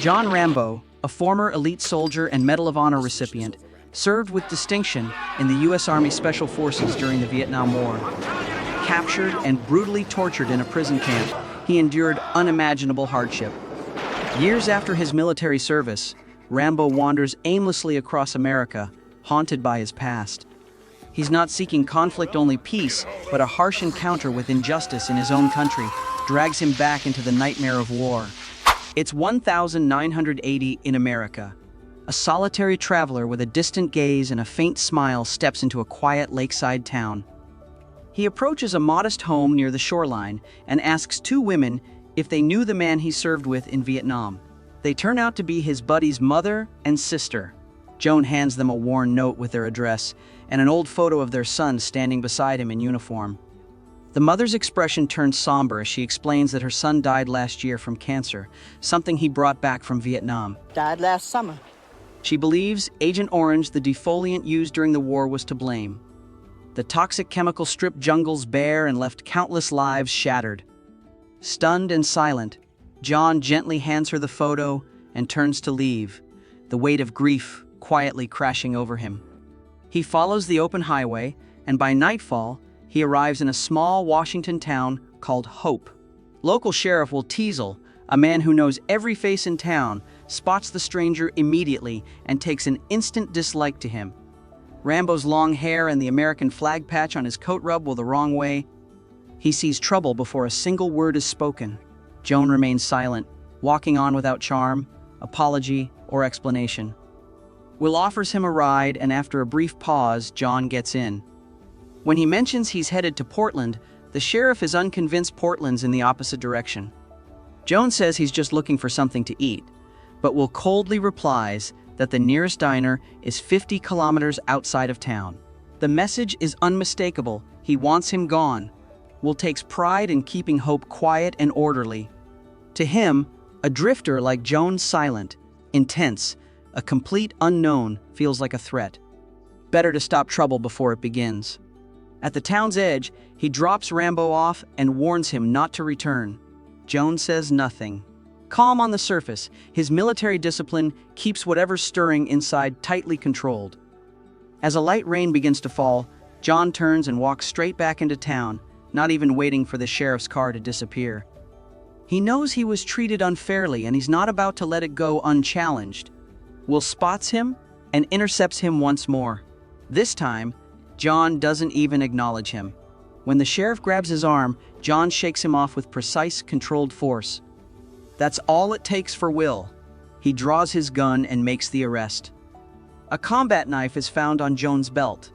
John Rambo, a former elite soldier and Medal of Honor recipient, served with distinction in the U.S. Army Special Forces during the Vietnam War. Captured and brutally tortured in a prison camp, he endured unimaginable hardship. Years after his military service, Rambo wanders aimlessly across America, haunted by his past. He's not seeking conflict, only peace, but a harsh encounter with injustice in his own country drags him back into the nightmare of war. It's 1980 in America. A solitary traveler with a distant gaze and a faint smile steps into a quiet lakeside town. He approaches a modest home near the shoreline and asks two women if they knew the man he served with in Vietnam. They turn out to be his buddy's mother and sister. Joan hands them a worn note with their address and an old photo of their son standing beside him in uniform. The mother's expression turns somber as she explains that her son died last year from cancer, something he brought back from Vietnam. Died last summer. She believes Agent Orange, the defoliant used during the war, was to blame. The toxic chemical stripped jungles bare and left countless lives shattered. Stunned and silent, John gently hands her the photo and turns to leave, the weight of grief quietly crashing over him. He follows the open highway, and by nightfall, he arrives in a small Washington town called Hope. Local Sheriff Will Teasel, a man who knows every face in town, spots the stranger immediately and takes an instant dislike to him. Rambo's long hair and the American flag patch on his coat rub the wrong way. He sees trouble before a single word is spoken. Joan remains silent, walking on without charm, apology, or explanation. Will offers him a ride, and after a brief pause, John gets in. When he mentions he's headed to Portland, the sheriff is unconvinced Portland's in the opposite direction. Joan says he's just looking for something to eat, but Will coldly replies that the nearest diner is 50 kilometers outside of town. The message is unmistakable. He wants him gone. Will takes pride in keeping Hope quiet and orderly. To him, a drifter like Joan's silent, intense, a complete unknown feels like a threat. Better to stop trouble before it begins. At the town's edge, he drops Rambo off and warns him not to return. Joan says nothing. Calm on the surface, his military discipline keeps whatever's stirring inside tightly controlled. As a light rain begins to fall, John turns and walks straight back into town, not even waiting for the sheriff's car to disappear. He knows he was treated unfairly, and he's not about to let it go unchallenged. Will spots him and intercepts him once more. This time, John doesn't even acknowledge him. When the sheriff grabs his arm, John shakes him off with precise, controlled force. That's all it takes for Will. He draws his gun and makes the arrest. A combat knife is found on Joan's belt.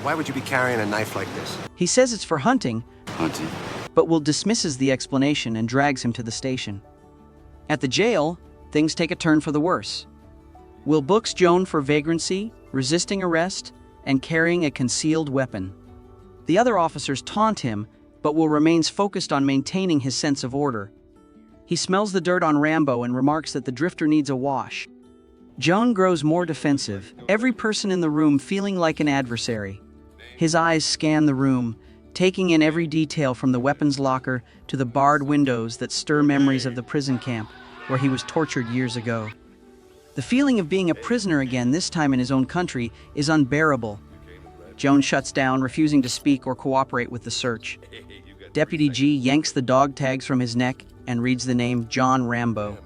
Why would you be carrying a knife like this? He says it's for hunting. Hunting? But Will dismisses the explanation and drags him to the station. At the jail, things take a turn for the worse. Will books Joan for vagrancy, resisting arrest, and carrying a concealed weapon. The other officers taunt him, but Will remains focused on maintaining his sense of order. He smells the dirt on Rambo and remarks that the drifter needs a wash. Joan grows more defensive, every person in the room feeling like an adversary. His eyes scan the room, taking in every detail from the weapons locker to the barred windows that stir memories of the prison camp where he was tortured years ago. The feeling of being a prisoner again, this time in his own country, is unbearable. Joan shuts down, refusing to speak or cooperate with the search. Deputy G yanks the dog tags from his neck and reads the name John Rambo.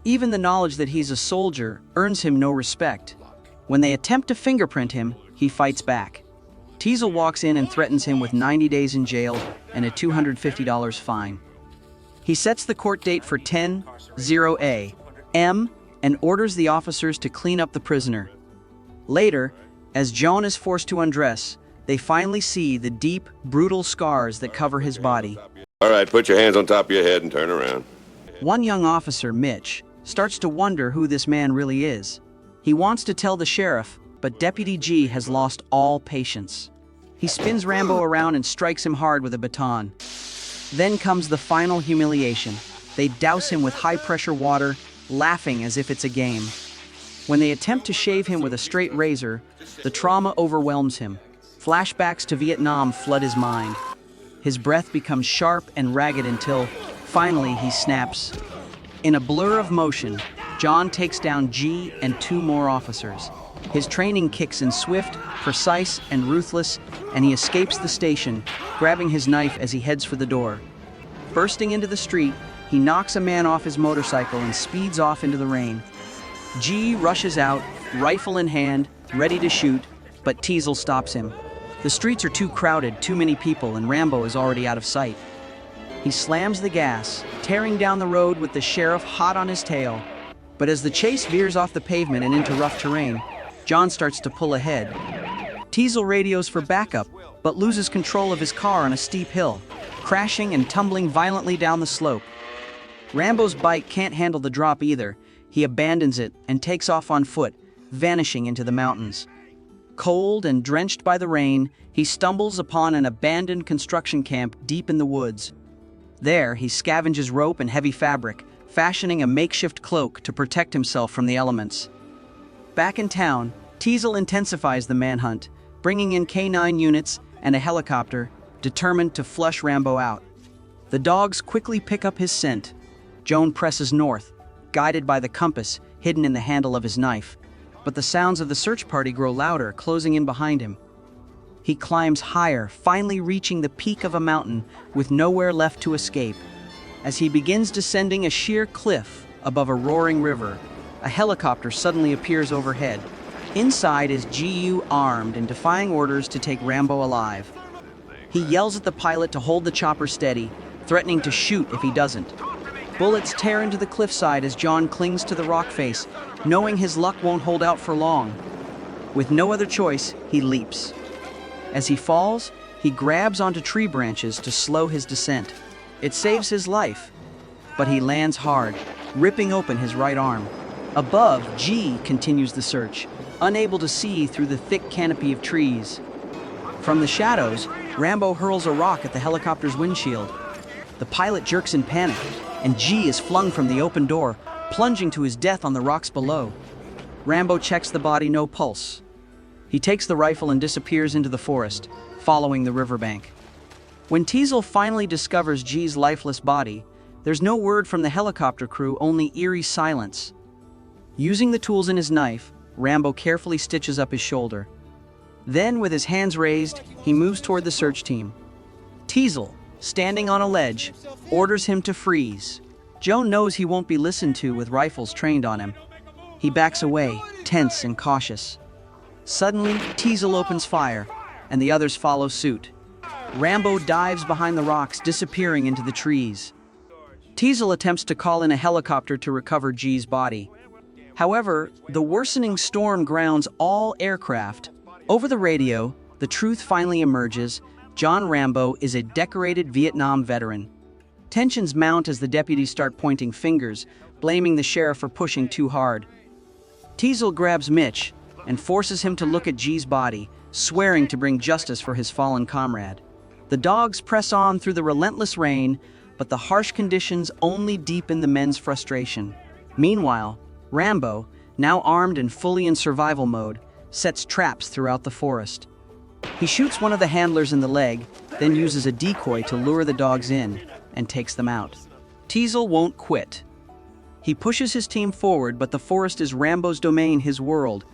Even the knowledge that he's a soldier earns him no respect. When they attempt to fingerprint him, he fights back. Teasel walks in and threatens him with 90 days in jail and a $250 fine. He sets the court date for 10/0 a.m. and orders the officers to clean up the prisoner. Later, as Joan is forced to undress, they finally see the deep, brutal scars that cover his body. All right, put your hands on top of your head and turn around. One young officer, Mitch, starts to wonder who this man really is. He wants to tell the sheriff, but Deputy G has lost all patience. He spins Rambo around and strikes him hard with a baton. Then comes the final humiliation. They douse him with high-pressure water, laughing as if it's a game. When they attempt to shave him with a straight razor, the trauma overwhelms him. Flashbacks to Vietnam flood his mind. His breath becomes sharp and ragged until, finally, he snaps. In a blur of motion, John takes down G and 2 more officers. His training kicks in swift, precise, and ruthless, and he escapes the station, grabbing his knife as he heads for the door. Bursting into the street, he knocks a man off his motorcycle and speeds off into the rain. G rushes out, rifle in hand, ready to shoot, but Teasel stops him. The streets are too crowded, too many people, and Rambo is already out of sight. He slams the gas, tearing down the road with the sheriff hot on his tail. But as the chase veers off the pavement and into rough terrain, John starts to pull ahead. Teasel radios for backup, but loses control of his car on a steep hill, crashing and tumbling violently down the slope. Rambo's bike can't handle the drop either. He abandons it and takes off on foot, vanishing into the mountains. Cold and drenched by the rain, he stumbles upon an abandoned construction camp deep in the woods. There, he scavenges rope and heavy fabric, fashioning a makeshift cloak to protect himself from the elements. Back in town, Teasel intensifies the manhunt, bringing in K9 units and a helicopter, determined to flush Rambo out. The dogs quickly pick up his scent. Joan presses north, guided by the compass hidden in the handle of his knife, but the sounds of the search party grow louder, closing in behind him. He climbs higher, finally reaching the peak of a mountain with nowhere left to escape. As he begins descending a sheer cliff above a roaring river, a helicopter suddenly appears overhead. Inside is GU, armed and defying orders to take Rambo alive. He yells at the pilot to hold the chopper steady, threatening to shoot if he doesn't. Bullets tear into the cliffside as John clings to the rock face, knowing his luck won't hold out for long. With no other choice, he leaps. As he falls, he grabs onto tree branches to slow his descent. It saves his life, but he lands hard, ripping open his right arm. Above, G continues the search, unable to see through the thick canopy of trees. From the shadows, Rambo hurls a rock at the helicopter's windshield. The pilot jerks in panic, and G is flung from the open door, plunging to his death on the rocks below. Rambo checks the body, no pulse. He takes the rifle and disappears into the forest, following the riverbank. When Teasel finally discovers G's lifeless body, there's no word from the helicopter crew, only eerie silence. Using the tools in his knife, Rambo carefully stitches up his shoulder. Then, with his hands raised, he moves toward the search team. Teasel, standing on a ledge, orders him to freeze. Joe knows he won't be listened to with rifles trained on him. He backs away, tense and cautious. Suddenly, Teasel opens fire, and the others follow suit. Rambo dives behind the rocks, disappearing into the trees. Teasel attempts to call in a helicopter to recover G's body. However, the worsening storm grounds all aircraft. Over the radio, the truth finally emerges. John Rambo is a decorated Vietnam veteran. Tensions mount as the deputies start pointing fingers, blaming the sheriff for pushing too hard. Teasel grabs Mitch and forces him to look at G's body, swearing to bring justice for his fallen comrade. The dogs press on through the relentless rain, but the harsh conditions only deepen the men's frustration. Meanwhile, Rambo, now armed and fully in survival mode, sets traps throughout the forest. He shoots one of the handlers in the leg, then uses a decoy to lure the dogs in and takes them out. Teasel won't quit. He pushes his team forward, but the forest is Rambo's domain, his world.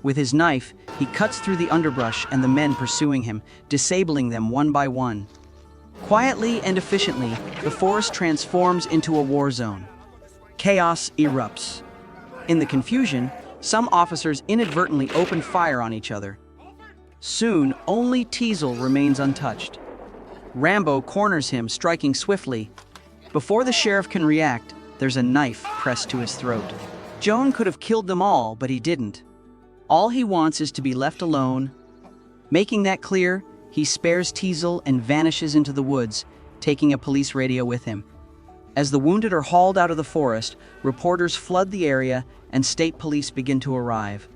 With his knife, he cuts through the underbrush and the men pursuing him, disabling them one by one. Quietly and efficiently, the forest transforms into a war zone. Chaos erupts. In the confusion, some officers inadvertently open fire on each other. Soon, only Teasel remains untouched. Rambo corners him, striking swiftly. Before the sheriff can react, there's a knife pressed to his throat. Joan could have killed them all, but he didn't. All he wants is to be left alone. Making that clear, he spares Teasel and vanishes into the woods, taking a police radio with him. As the wounded are hauled out of the forest, reporters flood the area and state police begin to arrive.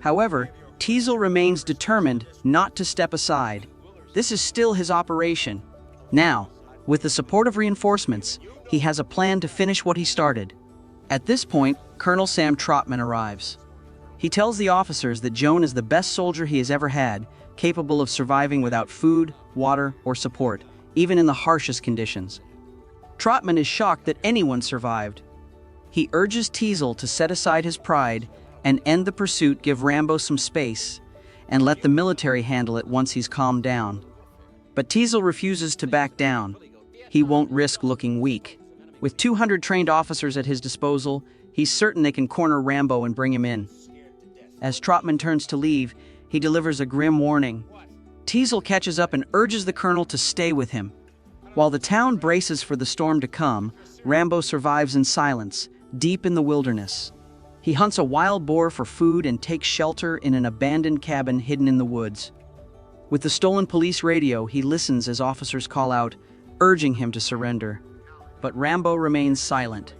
However, Teasel remains determined not to step aside. This is still his operation. Now, with the support of reinforcements, he has a plan to finish what he started. At this point, Colonel Sam Trotman arrives. He tells the officers that Joan is the best soldier he has ever had, capable of surviving without food, water, or support, even in the harshest conditions. Trotman is shocked that anyone survived. He urges Teasel to set aside his pride and end the pursuit, give Rambo some space, and let the military handle it once he's calmed down. But Teasel refuses to back down. He won't risk looking weak. With 200 trained officers at his disposal, he's certain they can corner Rambo and bring him in. As Trotman turns to leave, he delivers a grim warning. Teasel catches up and urges the colonel to stay with him. While the town braces for the storm to come, Rambo survives in silence, deep in the wilderness. He hunts a wild boar for food and takes shelter in an abandoned cabin hidden in the woods. With the stolen police radio, he listens as officers call out, urging him to surrender. But Rambo remains silent.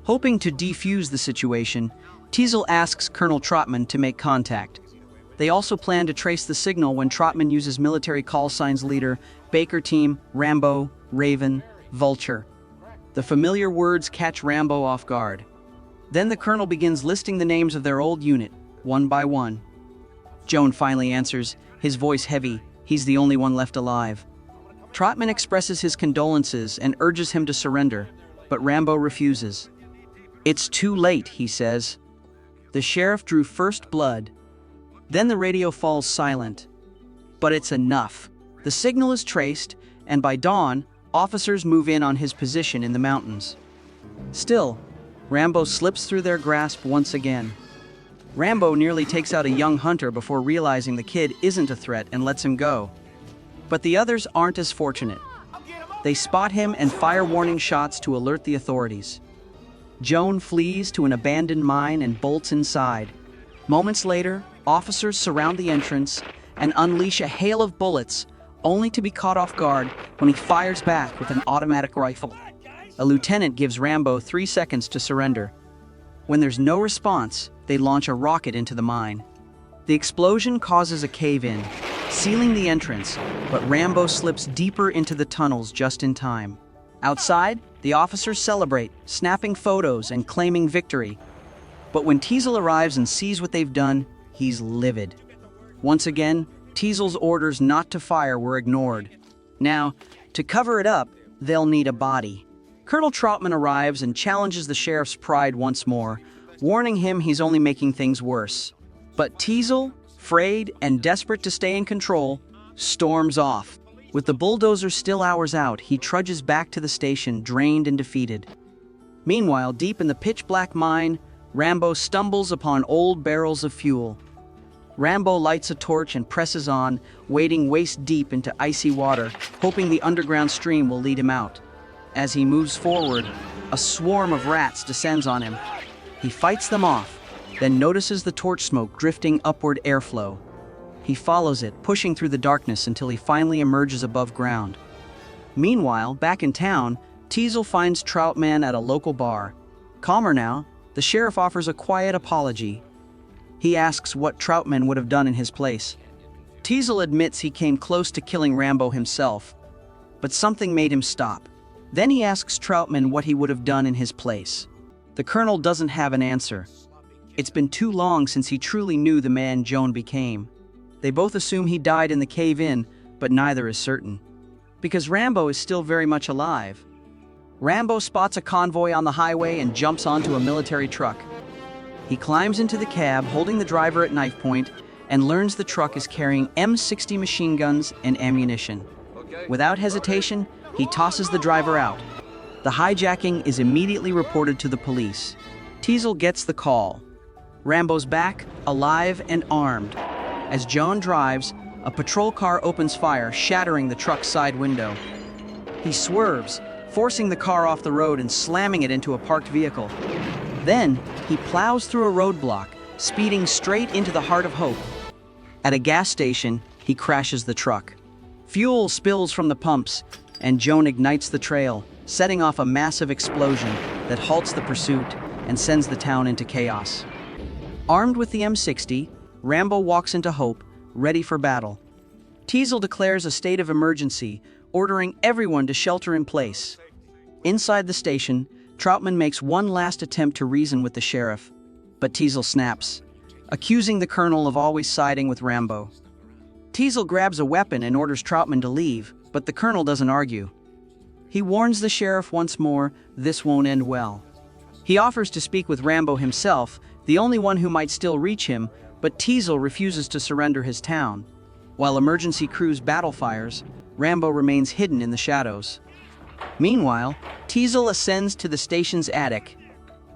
Hoping to defuse the situation, Teasel asks Colonel Trotman to make contact. They also plan to trace the signal when Trotman uses military call signs leader, Baker Team, Rambo, Raven, Vulture. The familiar words catch Rambo off guard. Then the colonel begins listing the names of their old unit, one by one. Joan finally answers, his voice heavy. He's the only one left alive. Trotman expresses his condolences and urges him to surrender, but Rambo refuses. It's too late, he says. The sheriff drew first blood. Then the radio falls silent. But it's enough. The signal is traced, and by dawn, officers move in on his position in the mountains. Still, Rambo slips through their grasp once again. Rambo nearly takes out a young hunter before realizing the kid isn't a threat and lets him go. But the others aren't as fortunate. They spot him and fire warning shots to alert the authorities. Joan flees to an abandoned mine and bolts inside. Moments later, officers surround the entrance and unleash a hail of bullets, only to be caught off guard when he fires back with an automatic rifle. A lieutenant gives Rambo 3 seconds to surrender. When there's no response, they launch a rocket into the mine. The explosion causes a cave-in, sealing the entrance, but Rambo slips deeper into the tunnels just in time. Outside, the officers celebrate, snapping photos and claiming victory. But when Teasel arrives and sees what they've done, he's livid. Once again, Teasel's orders not to fire were ignored. Now, to cover it up, they'll need a body. Colonel Trotman arrives and challenges the sheriff's pride once more, warning him he's only making things worse. But Teasel, frayed and desperate to stay in control, storms off. With the bulldozer still hours out, he trudges back to the station, drained and defeated. Meanwhile, deep in the pitch-black mine, Rambo stumbles upon old barrels of fuel. Rambo lights a torch and presses on, wading waist-deep into icy water, hoping the underground stream will lead him out. As he moves forward, a swarm of rats descends on him. He fights them off, then notices the torch smoke drifting upward airflow. He follows it, pushing through the darkness until he finally emerges above ground. Meanwhile, back in town, Teasel finds Troutman at a local bar. Calmer now, the sheriff offers a quiet apology. He asks what Troutman would have done in his place. Teasel admits he came close to killing Rambo himself, but something made him stop. Then he asks Troutman what he would have done in his place. The colonel doesn't have an answer. It's been too long since he truly knew the man Joan became. They both assume he died in the cave-in, but neither is certain. Because Rambo is still very much alive. Rambo spots a convoy on the highway and jumps onto a military truck. He climbs into the cab, holding the driver at knife point, and learns the truck is carrying M60 machine guns and ammunition. Without hesitation, he tosses the driver out. The hijacking is immediately reported to the police. Teasel gets the call. Rambo's back, alive and armed. As Joan drives, a patrol car opens fire, shattering the truck's side window. He swerves, forcing the car off the road and slamming it into a parked vehicle. Then, he plows through a roadblock, speeding straight into the heart of Hope. At a gas station, he crashes the truck. Fuel spills from the pumps, and Joan ignites the trail, setting off a massive explosion that halts the pursuit and sends the town into chaos. Armed with the M60, Rambo walks into Hope, ready for battle. Teasel declares a state of emergency, ordering everyone to shelter in place. Inside the station, Troutman makes one last attempt to reason with the sheriff, but Teasel snaps, accusing the colonel of always siding with Rambo. Teasel grabs a weapon and orders Troutman to leave, but the colonel doesn't argue. He warns the sheriff once more, this won't end well. He offers to speak with Rambo himself, the only one who might still reach him, but Teasel refuses to surrender his town. While emergency crews battle fires, Rambo remains hidden in the shadows. Meanwhile, Teasel ascends to the station's attic.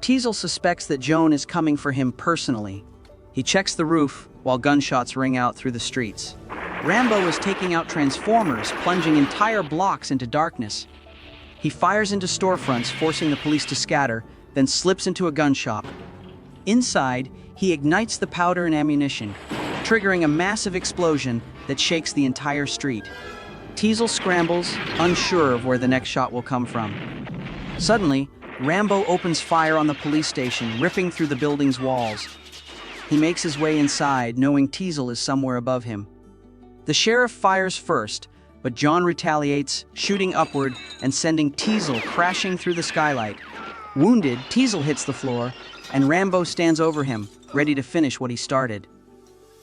Teasel suspects that Joan is coming for him personally. He checks the roof while gunshots ring out through the streets. Rambo is taking out transformers, plunging entire blocks into darkness. He fires into storefronts, forcing the police to scatter, then slips into a gun shop. Inside, he ignites the powder and ammunition, triggering a massive explosion that shakes the entire street. Teasel scrambles, unsure of where the next shot will come from. Suddenly, Rambo opens fire on the police station, ripping through the building's walls. He makes his way inside, knowing Teasel is somewhere above him. The sheriff fires first, but John retaliates, shooting upward and sending Teasel crashing through the skylight. Wounded, Teasel hits the floor, and Rambo stands over him, ready to finish what he started.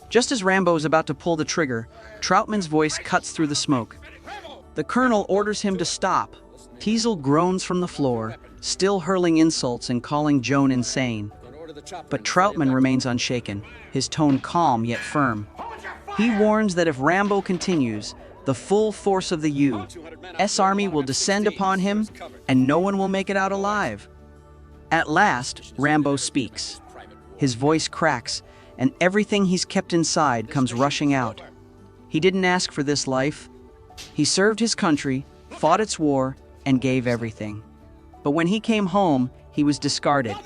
Just as Rambo is about to pull the trigger, Troutman's voice cuts through the smoke. The colonel orders him to stop. Teasel groans from the floor, still hurling insults and calling Joan insane. But Troutman remains unshaken, his tone calm yet firm. He warns that if Rambo continues, the full force of the U.S. Army will descend upon him, and no one will make it out alive. At last, Rambo speaks. His voice cracks, and everything he's kept inside comes rushing out. He didn't ask for this life. He served his country, fought its war, and gave everything. But when he came home, he was discarded.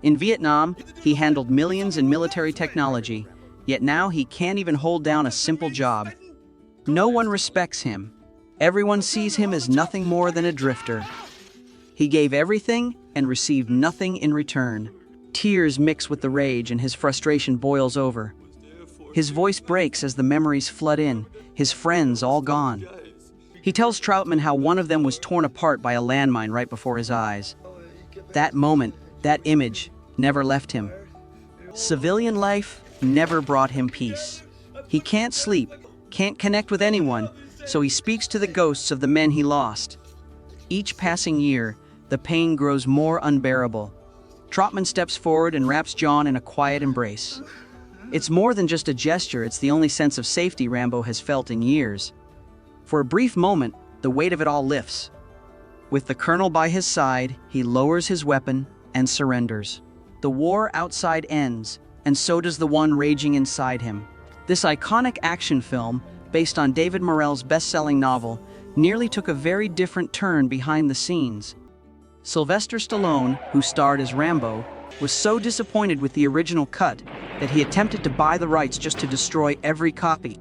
In Vietnam, he handled millions in military technology, yet now he can't even hold down a simple job. No one respects him. Everyone sees him as nothing more than a drifter. He gave everything and received nothing in return. Tears mix with the rage and his frustration boils over. His voice breaks as the memories flood in, his friends all gone. He tells Troutman how one of them was torn apart by a landmine right before his eyes. That moment, that image, never left him. Civilian life never brought him peace. He can't sleep, can't connect with anyone, so he speaks to the ghosts of the men he lost. Each passing year, the pain grows more unbearable. Troutman steps forward and wraps John in a quiet embrace. It's more than just a gesture, it's the only sense of safety Rambo has felt in years. For a brief moment, the weight of it all lifts. With the colonel by his side, he lowers his weapon and surrenders. The war outside ends, and so does the one raging inside him. This iconic action film, based on David Morrell's best-selling novel, nearly took a very different turn behind the scenes. Sylvester Stallone, who starred as Rambo, was so disappointed with the original cut that he attempted to buy the rights just to destroy every copy.